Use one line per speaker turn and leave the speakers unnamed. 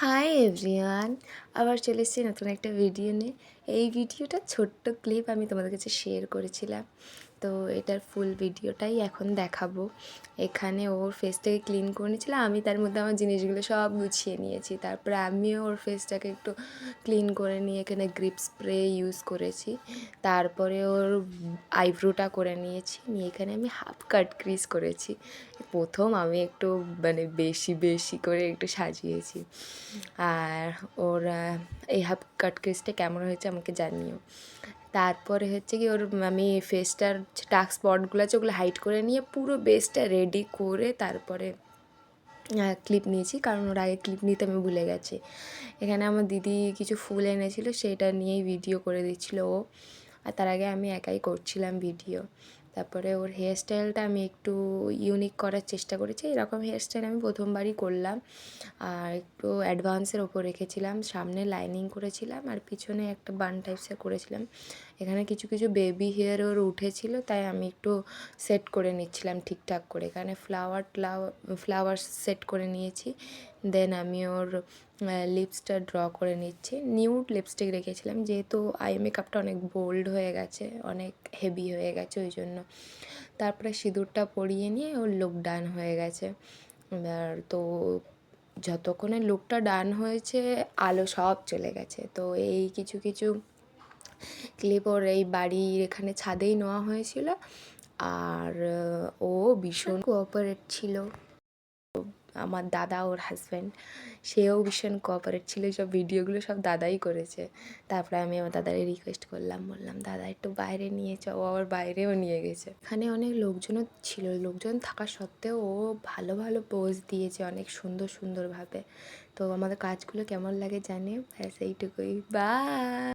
Hi everyone, আবার চলে এসেছি নতুন একটা ভিডিও নিয়ে। এই ভিডিওটা ছোট্ট ক্লিপ আমি তোমাদের কাছে শেয়ার করেছিলাম, তো এটার ফুল ভিডিওটাই এখন দেখাবো। এখানে ওর ফেসটাকে ক্লিন করে নিয়েছিল, আমি তার মধ্যে আমার জিনিসগুলো সব গুছিয়ে নিয়েছি। তারপরে আমিও ওর ফেসটাকে একটু ক্লিন করে নিয়ে এখানে গ্রিপ স্প্রে ইউজ করেছি। তারপরে ওর আইব্রোটা করে নিয়েছি, নিয়ে এখানে আমি হাফ কাট ক্রিজ করেছি। প্রথম আমি একটু বেশি বেশি করে একটু সাজিয়েছি। আর ওর এই হাফ কাট ক্রিজটা কেমন হয়েছে আমাকে জানিও। তারপরে হচ্ছে কি ওর আমি ফেসটার ডার্ক স্পটগুলো আছে ওগুলো হাইড করে নিয়ে পুরো বেসটা রেডি করে তারপরে ক্লিপ নিয়েছি, কারণ ওর আগে ক্লিপ নিতে আমি ভুলে গেছি। এখানে আমার দিদি কিছু ফুল এনেছিল, সেটা নিয়েই ভিডিও করে দিচ্ছিলো ও, আর তার আগে আমি একাই করছিলাম ভিডিও। তারপরে ওর হেয়ার স্টাইলটা আমি একটু ইউনিক করার চেষ্টা করেছি। এরকম হেয়ার স্টাইল আমি প্রথমবারই করলাম, আর একটু অ্যাডভান্সের ওপর রেখেছিলাম। সামনে লাইনিং করেছিলাম আর পিছনে একটা বান টাইপসের করেছিলাম। এখানে কিছু কিছু বেবি হেয়ার ওর উঠেছিল, তাই আমি একটু সেট করে নিচ্ছিলাম ঠিকঠাক করে। এখানে ফ্লাওয়ার সেট করে নিয়েছি। দেন আমি ওর লিপসটা ড্র করে নিচ্ছি। নিউড লিপস্টিক রেখেছিলাম, যেহেতু আই মেকআপটা অনেক বোল্ড হয়ে গেছে, অনেক হেভি হয়ে গেছে, ওই জন্য। তারপরে সিঁদুরটা পরিয়ে নিয়ে ওর লুক ডান হয়ে গেছে। আর তো যতক্ষণে লুকটা ডান হয়েছে আলো সব চলে গেছে। তো এই কিছু কিছু ক্লিপ ওর এই বাড়ির এখানে ছাদেই নেওয়া হয়েছিল। আর ও ভীষণ কোঅপারেট ছিল। আমার দাদা, ওর হাজব্যান্ড, সেও ভীষণ কোঅপারেট ছিল। সব ভিডিওগুলো সব দাদাই করেছে। তারপরে আমি আমার দাদারে রিকোয়েস্ট করলাম, বললাম দাদা একটু বাইরে নিয়ে চ। ও আবার বাইরেও নিয়ে গেছে। এখানে অনেক লোকজনও ছিল, লোকজন থাকা সত্ত্বেও ও ভালো ভালো পোজ দিয়েছে অনেক সুন্দর সুন্দরভাবে। তো আমাদের কাজগুলো কেমন লাগে জানিও। ব্যাস এইটুকুই, বাই।